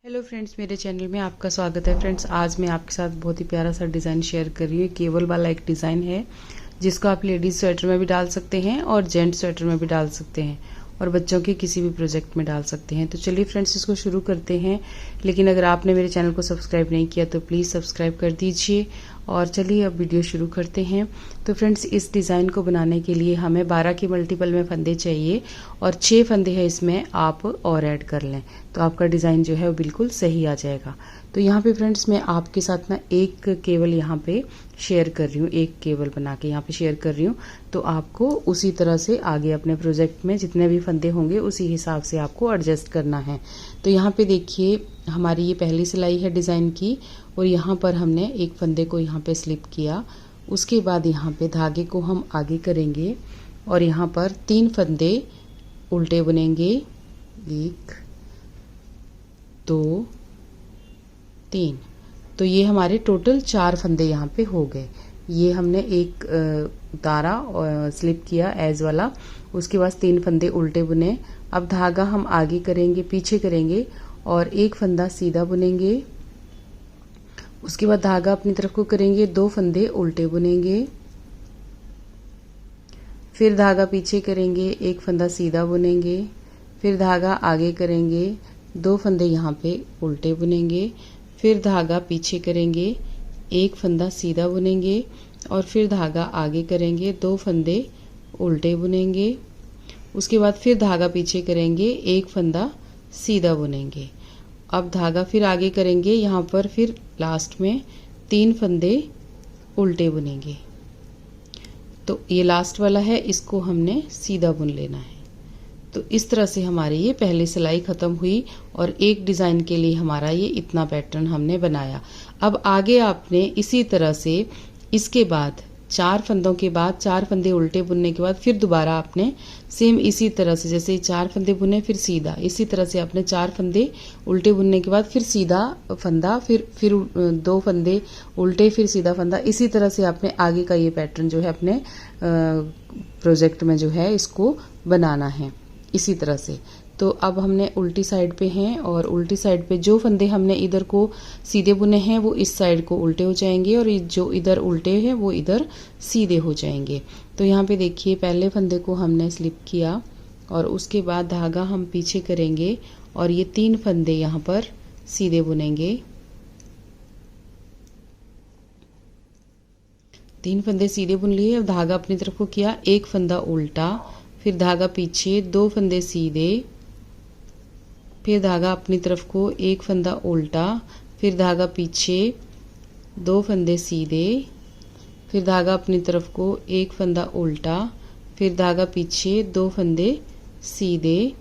Hello friends, मेरे channel में आपका स्वागत है। फ्रेंड्स, आज मैं आपके साथ बहुत ही प्यारा सा डिज़ाइन शेयर कर रही हूँ। केबल वाला एक डिज़ाइन है जिसको आप लेडीज़ स्वेटर में भी डाल सकते हैं और जेंट्स स्वेटर में भी डाल सकते हैं और बच्चों के किसी भी प्रोजेक्ट में डाल सकते हैं। तो चलिए फ्रेंड्स, इसको शुरू करते हैं। लेकिन अगर आपने मेरे चैनल को सब्सक्राइब नहीं किया तो प्लीज़ सब्सक्राइब कर दीजिए। और चलिए अब वीडियो शुरू करते हैं। तो फ्रेंड्स, इस डिज़ाइन को बनाने के लिए हमें 12 के मल्टीपल में फंदे चाहिए और 6 फंदे हैं इसमें आप और ऐड कर लें तो आपका डिज़ाइन जो है वो बिल्कुल सही आ जाएगा। तो यहाँ पे फ्रेंड्स, मैं आपके साथ ना एक केबल यहाँ पे शेयर कर रही हूँ, एक केबल बना के यहाँ पे शेयर कर रही हूँ। तो आपको उसी तरह से आगे अपने प्रोजेक्ट में जितने भी फंदे होंगे उसी हिसाब से आपको एडजस्ट करना है। तो यहाँ पे देखिए, हमारी ये पहली सिलाई है डिज़ाइन की और यहाँ पर हमने एक फंदे को यहाँ पे स्लिप किया। उसके बाद यहाँ पे धागे को हम आगे करेंगे और यहाँ पर 3 फंदे उल्टे बुनेंगे। 1 2 3। तो ये हमारे टोटल 4 फंदे यहाँ पे हो गए। ये हमने एक उतारा और स्लिप किया एज वाला, उसके बाद 3 फंदे उल्टे बुने। अब धागा हम आगे करेंगे, पीछे करेंगे और एक फंदा सीधा बुनेंगे। उसके बाद धागा अपनी तरफ को करेंगे, 2 फंदे उल्टे बुनेंगे, फिर धागा पीछे करेंगे, एक फंदा सीधा बुनेंगे, फिर धागा आगे करेंगे, 2 फंदे यहाँ पे उल्टे बुनेंगे, फिर धागा पीछे करेंगे, एक फंदा सीधा बुनेंगे और फिर धागा आगे करेंगे, 2 फंदे उल्टे बुनेंगे। उसके बाद फिर धागा पीछे करेंगे, एक फंदा सीधा बुनेंगे। अब धागा फिर आगे करेंगे, यहाँ पर फिर लास्ट में 3 फंदे उल्टे बुनेंगे। तो ये लास्ट वाला है, इसको हमने सीधा बुन लेना है। तो इस तरह से हमारी ये पहली सिलाई ख़त्म हुई और एक डिज़ाइन के लिए हमारा ये इतना पैटर्न हमने बनाया। अब आगे आपने इसी तरह से इसके बाद 4 फंदों के बाद 4 फंदे उल्टे बुनने के बाद फिर दोबारा आपने सेम इसी तरह से, जैसे 4 फंदे बुने फिर सीधा, इसी तरह से आपने 4 फंदे उल्टे बुनने के बाद फिर सीधा फंदा, फिर 2 फंदे उल्टे, फिर सीधा फंदा। इसी तरह से आपने आगे का ये पैटर्न जो है अपने प्रोजेक्ट में जो है इसको बनाना है इसी तरह से। तो अब हमने उल्टी साइड पे हैं और उल्टी साइड पे जो फंदे हमने इधर को सीधे बुने हैं वो इस साइड को उल्टे हो जाएंगे और जो इधर उल्टे हैं वो इधर सीधे हो जाएंगे। तो यहाँ पे देखिए, पहले फंदे को हमने स्लिप किया और उसके बाद धागा हम पीछे करेंगे और ये 3 फंदे यहाँ पर सीधे बुनेंगे। 3 फंदे सीधे बुन लिए। अब धागा अपनी तरफ को किया, एक फंदा उल्टा, फिर धागा पीछे, 2 फंदे सीधे, फिर धागा अपनी तरफ को, एक फंदा उल्टा, फिर धागा पीछे, 2 फंदे सीधे, फिर धागा अपनी तरफ को, एक फंदा उल्टा, फिर धागा पीछे, 2 फंदे सीधे,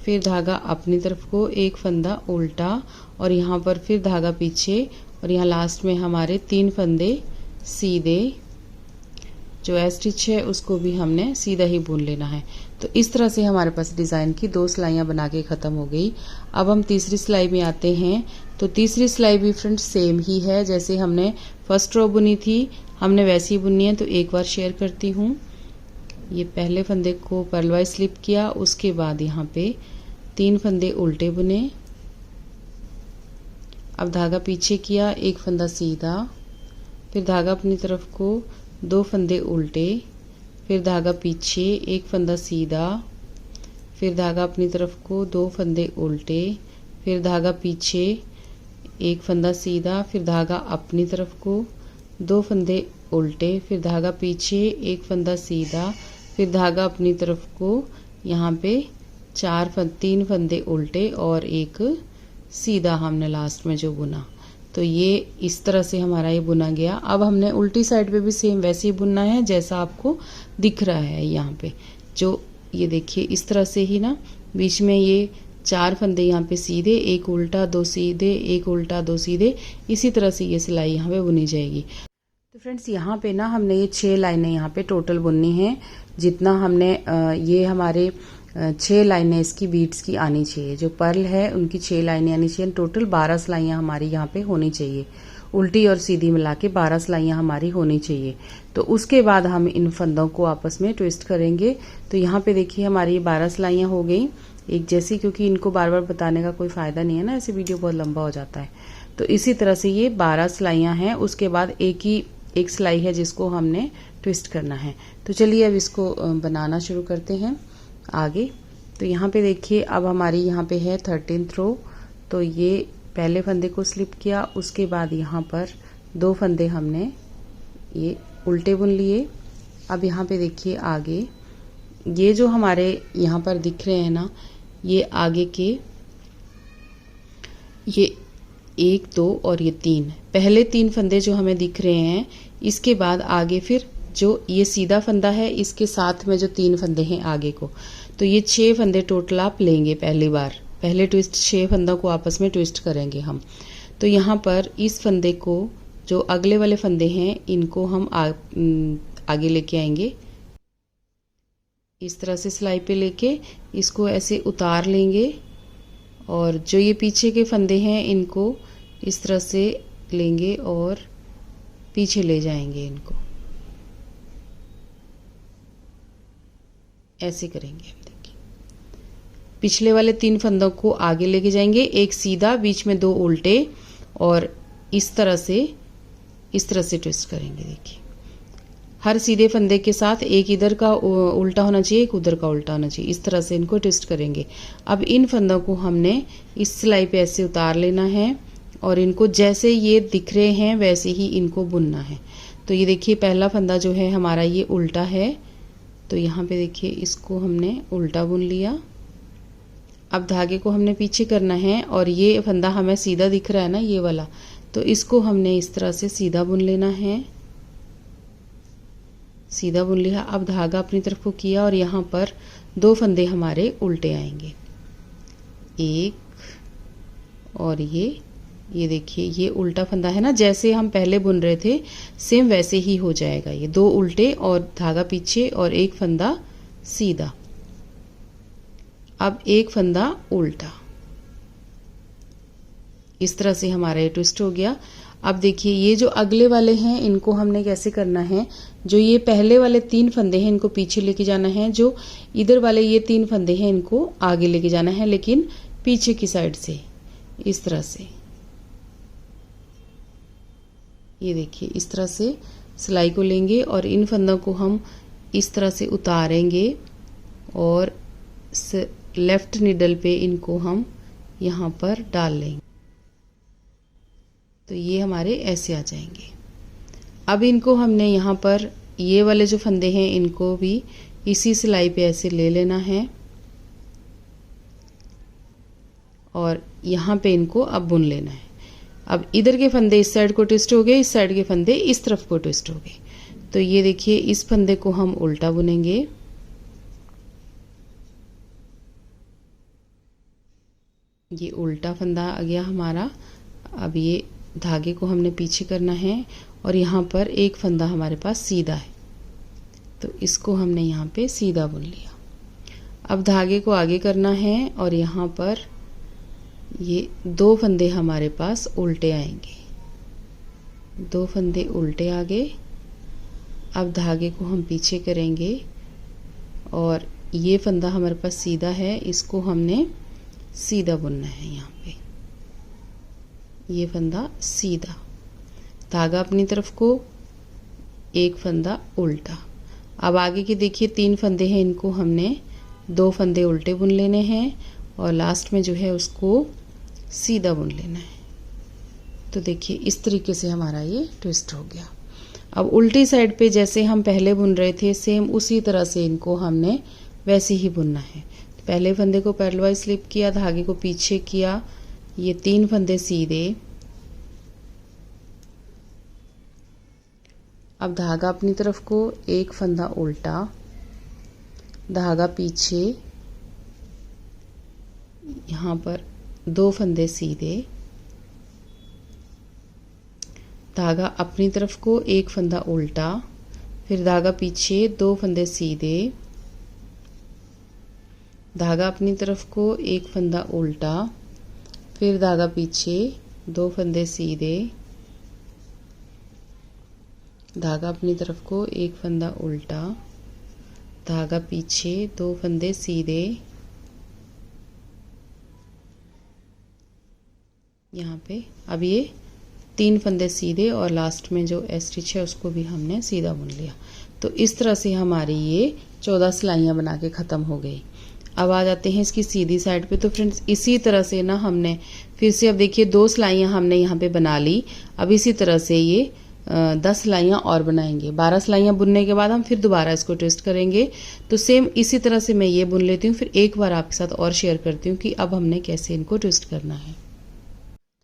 फिर धागा अपनी तरफ को, एक फंदा उल्टा और यहाँ पर फिर धागा पीछे और यहाँ लास्ट में हमारे 3 फंदे सीधे। जो स्टिच है उसको भी हमने सीधा ही बुन लेना है। तो इस तरह से हमारे पास डिज़ाइन की 2 सिलाइयाँ बना के ख़त्म हो गई। अब हम तीसरी सिलाई में आते हैं। तो तीसरी सिलाई भी फ्रेंड्स सेम ही है, जैसे हमने फर्स्ट रो बुनी थी हमने वैसी ही बुननी है। तो एक बार शेयर करती हूँ। ये पहले फंदे को पर्लवाइज स्लिप किया, उसके बाद यहाँ पे 3 फंदे उल्टे बुने। अब धागा पीछे किया, एक फंदा सीधा, फिर धागा अपनी तरफ को, 2 फंदे उल्टे, फिर धागा पीछे, एक फंदा सीधा, फिर धागा अपनी तरफ को, 2 फंदे उल्टे, फिर धागा पीछे, एक फंदा सीधा, फिर धागा अपनी तरफ को, 2 फंदे उल्टे, फिर धागा पीछे, एक फंदा सीधा, फिर धागा अपनी तरफ को, यहाँ पे 3 फंदे उल्टे और एक सीधा हमने लास्ट में जो बुना। तो ये इस तरह से हमारा ये बुना गया। अब हमने उल्टी साइड पे भी सेम वैसे ही बुनना है जैसा आपको दिख रहा है यहाँ पे। जो ये देखिए, इस तरह से ही ना बीच में ये 4 फंदे यहाँ पे सीधे, एक उल्टा, 2 सीधे, एक उल्टा, 2 सीधे, इसी तरह से ये सिलाई यहाँ पे बुनी जाएगी। तो फ्रेंड्स, यहाँ पे ना हमने ये 6 लाइनें यहाँ पे टोटल बुननी है। जितना हमने ये हमारे 6 लाइनें इसकी बीट्स की आनी चाहिए। जो पर्ल है उनकी 6 लाइनें आनी चाहिए। टोटल 12 सिलाइयाँ हमारी यहाँ पे होनी चाहिए। उल्टी और सीधी मिला के 12 सिलाइयाँ हमारी होनी चाहिए। तो उसके बाद हम इन फंदों को आपस में ट्विस्ट करेंगे। तो यहाँ पे देखिए हमारी 12 सिलाइयाँ हो गई। एक जैसी, क्योंकि इनको बार बार बताने का कोई फ़ायदा नहीं है ना, ऐसे वीडियो बहुत लंबा हो जाता है। तो इसी तरह से ये 12 सिलाइयाँ हैं। उसके बाद एक सिलाई है जिसको हमने ट्विस्ट करना है। तो चलिए अब इसको बनाना शुरू करते हैं आगे। तो यहाँ पे देखिए अब हमारी यहाँ पे है 13th रो। तो ये पहले फंदे को स्लिप किया, उसके बाद यहाँ पर 2 फंदे हमने ये उल्टे बुन लिए। अब यहाँ पे देखिए आगे ये जो हमारे यहाँ पर दिख रहे हैं ना, ये आगे के ये 1 2 और ये 3 पहले 3 फंदे जो हमें दिख रहे हैं, इसके बाद आगे फिर जो ये सीधा फंदा है इसके साथ में जो 3 फंदे हैं आगे को, तो ये 6 फंदे टोटल आप लेंगे पहली बार। पहले ट्विस्ट 6 फंदों को आपस में ट्विस्ट करेंगे हम। तो यहाँ पर इस फंदे को, जो अगले वाले फंदे हैं, इनको हम आगे लेके आएंगे। इस तरह से सिलाई पे लेके इसको ऐसे उतार लेंगे, और जो ये पीछे के फंदे हैं इनको इस तरह से लेंगे और पीछे ले जाएंगे। इनको ऐसे करेंगे हम। देखिए पिछले वाले 3 फंदों को आगे लेके जाएंगे, एक सीधा, बीच में 2 उल्टे, और इस तरह से ट्विस्ट करेंगे। देखिए हर सीधे फंदे के साथ एक इधर का उल्टा होना चाहिए, एक उधर का उल्टा होना चाहिए। इस तरह से इनको ट्विस्ट करेंगे। अब इन फंदों को हमने इस सिलाई पे ऐसे उतार लेना है, और इनको जैसे ये दिख रहे हैं वैसे ही इनको बुनना है। तो ये देखिए पहला फंदा जो है हमारा ये उल्टा है, तो यहाँ पे देखिए इसको हमने उल्टा बुन लिया। अब धागे को हमने पीछे करना है, और ये फंदा हमें सीधा दिख रहा है ना, ये वाला, तो इसको हमने इस तरह से सीधा बुन लेना है। सीधा बुन लिया। अब धागा अपनी तरफ को किया, और यहाँ पर 2 फंदे हमारे उल्टे आएंगे, एक और ये देखिए ये उल्टा फंदा है ना, जैसे हम पहले बुन रहे थे सेम वैसे ही हो जाएगा। ये 2 उल्टे और धागा पीछे और एक फंदा सीधा। अब एक फंदा उल्टा। इस तरह से हमारा ये ट्विस्ट हो गया। अब देखिए ये जो अगले वाले हैं इनको हमने कैसे करना है, जो ये पहले वाले 3 फंदे हैं इनको पीछे लेके जाना है, जो इधर वाले ये 3 फंदे हैं इनको आगे लेके जाना है, लेकिन पीछे की साइड से। इस तरह से ये देखिए इस तरह से सिलाई को लेंगे, और इन फंदों को हम इस तरह से उतारेंगे, और लेफ्ट निडल पे इनको हम यहाँ पर डाल लेंगे। तो ये हमारे ऐसे आ जाएंगे। अब इनको हमने यहाँ पर ये वाले जो फंदे हैं इनको भी इसी सिलाई पे ऐसे ले लेना है, और यहाँ पे इनको अब बुन लेना है। अब इधर के फंदे इस साइड को ट्विस्ट हो गए, इस साइड के फंदे इस तरफ को ट्विस्ट हो गए। तो ये देखिए इस फंदे को हम उल्टा बुनेंगे, ये उल्टा फंदा आ गया हमारा। अब ये धागे को हमने पीछे करना है, और यहाँ पर एक फंदा हमारे पास सीधा है, तो इसको हमने यहाँ पे सीधा बुन लिया। अब धागे को आगे करना है, और यहाँ पर ये 2 फंदे हमारे पास उल्टे आएंगे, 2 फंदे उल्टे आ गए। अब धागे को हम पीछे करेंगे, और ये फंदा हमारे पास सीधा है, इसको हमने सीधा बुनना है। यहाँ पे ये फंदा सीधा, धागा अपनी तरफ को, एक फंदा उल्टा। अब आगे के देखिए 3 फंदे हैं, इनको हमने 2 फंदे उल्टे बुन लेने हैं, और लास्ट में जो है उसको सीधा बुन लेना है। तो देखिए इस तरीके से हमारा ये ट्विस्ट हो गया। अब उल्टी साइड पे जैसे हम पहले बुन रहे थे सेम उसी तरह से इनको हमने वैसे ही बुनना है। तो पहले फंदे को पैरेलल स्लिप किया, धागे को पीछे किया, ये 3 फंदे सीधे। अब धागा अपनी तरफ को, एक फंदा उल्टा, धागा पीछे, यहाँ पर 2 फंदे सीधे, धागा अपनी तरफ को, एक फंदा उल्टा, फिर धागा पीछे, 2 फंदे सीधे, धागा अपनी तरफ को, एक फंदा उल्टा, फिर धागा पीछे, 2 फंदे सीधे, धागा अपनी तरफ को, एक फंदा उल्टा, धागा पीछे, 2 फंदे सीधे, यहाँ पे अब ये 3 फंदे सीधे और लास्ट में जो स्टिच है उसको भी हमने सीधा बुन लिया। तो इस तरह से हमारी ये 14 सिलाइयाँ बना के ख़त्म हो गई। अब आ जाते हैं इसकी सीधी साइड पे। तो फ्रेंड्स इसी तरह से ना हमने फिर से, अब देखिए 2 सिलाइयाँ हमने यहाँ पे बना ली। अब इसी तरह से ये 10 सिलाइयाँ और बनाएंगे। 12 सिलाइयाँ बुनने के बाद हम फिर दोबारा इसको ट्विस्ट करेंगे। तो सेम इसी तरह से मैं ये बुन लेती हूँ, फिर एक बार आपके साथ और शेयर करती हूँ कि अब हमने कैसे इनको ट्विस्ट करना है।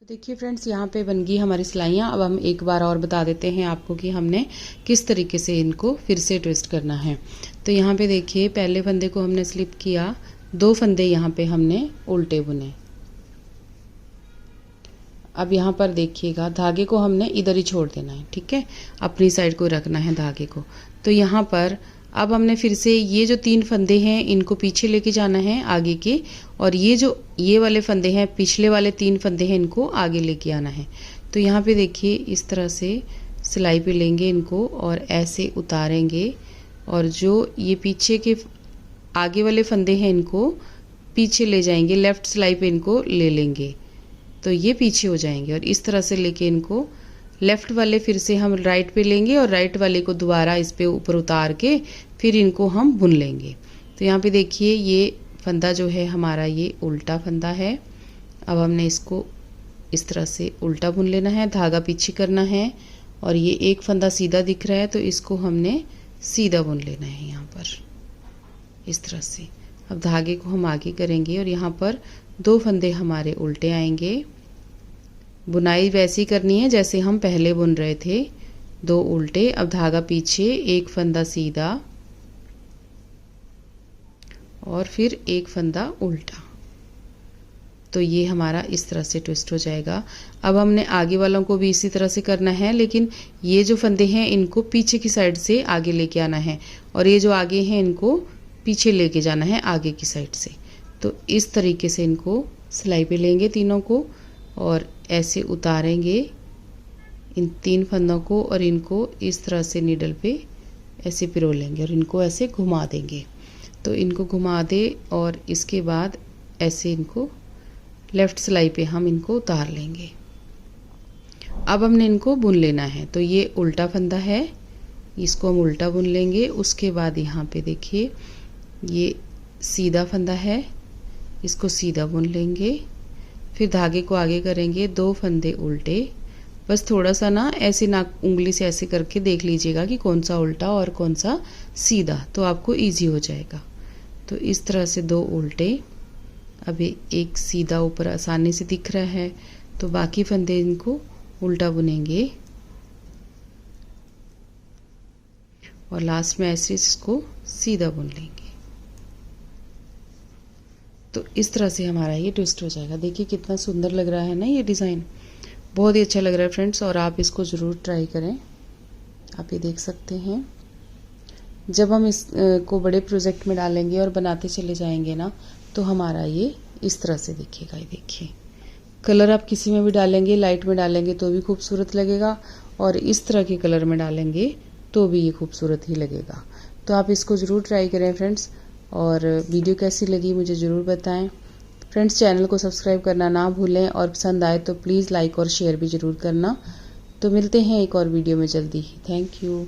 तो देखिए फ्रेंड्स यहाँ पे बन गई हमारी सिलाइयाँ। अब हम एक बार और बता देते हैं आपको कि हमने किस तरीके से इनको फिर से ट्विस्ट करना है। तो यहाँ पे देखिए पहले फंदे को हमने स्लिप किया, 2 फंदे यहाँ पे हमने उल्टे बुने। अब यहाँ पर देखिएगा धागे को हमने इधर ही छोड़ देना है, ठीक है, अपनी साइड को रखना है धागे को। तो यहाँ पर अब हमने फिर से ये जो 3 फंदे हैं इनको पीछे लेके जाना है आगे के, और ये वाले फंदे हैं, पिछले वाले 3 फंदे हैं, इनको आगे लेके आना है। तो यहाँ पे देखिए इस तरह से सिलाई पे लेंगे इनको और ऐसे उतारेंगे, और जो ये पीछे के आगे वाले फंदे हैं इनको पीछे ले जाएंगे, लेफ़्ट सिलाई पे इनको ले लेंगे तो ये पीछे हो जाएंगे। और इस तरह से लेके इनको लेफ़्ट वाले फिर से हम राइट पे लेंगे और राइट वाले को दोबारा इस पे ऊपर उतार के फिर इनको हम बुन लेंगे। तो यहाँ पे देखिए ये फंदा जो है हमारा ये उल्टा फंदा है। अब हमने इसको इस तरह से उल्टा बुन लेना है, धागा पीछे करना है, और ये एक फंदा सीधा दिख रहा है तो इसको हमने सीधा बुन लेना है यहाँ पर इस तरह से। अब धागे को हम आगे करेंगे और यहाँ पर 2 फंदे हमारे उल्टे आएंगे। बुनाई वैसी करनी है जैसे हम पहले बुन रहे थे, 2 उल्टे। अब धागा पीछे, एक फंदा सीधा और फिर एक फंदा उल्टा। तो ये हमारा इस तरह से ट्विस्ट हो जाएगा। अब हमने आगे वालों को भी इसी तरह से करना है, लेकिन ये जो फंदे हैं इनको पीछे की साइड से आगे लेके आना है, और ये जो आगे हैं इनको पीछे लेके जाना है आगे की साइड से। तो इस तरीके से इनको सिलाई पे लेंगे तीनों को और ऐसे उतारेंगे इन 3 फंदों को, और इनको इस तरह से नीडल पे ऐसे पिरो लेंगे और इनको ऐसे घुमा देंगे। तो इनको घुमा दे और इसके बाद ऐसे इनको लेफ़्ट सिलाई पे हम इनको उतार लेंगे। अब हमने इनको बुन लेना है। तो ये उल्टा फंदा है, इसको हम उल्टा बुन लेंगे। उसके बाद यहाँ पे देखिए ये सीधा फंदा है, इसको सीधा बुन लेंगे। फिर धागे को आगे करेंगे, 2 फंदे उल्टे। बस थोड़ा सा ना ऐसे नाक उंगली से ऐसे करके देख लीजिएगा कि कौन सा उल्टा और कौन सा सीधा, तो आपको इजी हो जाएगा। तो इस तरह से 2 उल्टे, अभी एक सीधा ऊपर आसानी से दिख रहा है, तो बाकी फंदे इनको उल्टा बुनेंगे और लास्ट में ऐसे इसको सीधा बुन लेंगे। तो इस तरह से हमारा ये ट्विस्ट हो जाएगा। देखिए कितना सुंदर लग रहा है ना ये डिज़ाइन, बहुत ही अच्छा लग रहा है फ्रेंड्स, और आप इसको ज़रूर ट्राई करें। आप ये देख सकते हैं जब हम इसको बड़े प्रोजेक्ट में डालेंगे और बनाते चले जाएंगे ना, तो हमारा ये इस तरह से दिखेगा। ये देखिए कलर आप किसी में भी डालेंगे, लाइट में डालेंगे तो भी खूबसूरत लगेगा, और इस तरह के कलर में डालेंगे तो भी ये खूबसूरत ही लगेगा। तो आप इसको ज़रूर ट्राई करें फ्रेंड्स, और वीडियो कैसी लगी मुझे ज़रूर बताएं। फ्रेंड्स चैनल को सब्सक्राइब करना ना भूलें, और पसंद आए तो प्लीज़ लाइक और शेयर भी ज़रूर करना। तो मिलते हैं एक और वीडियो में जल्दी ही। Thank you.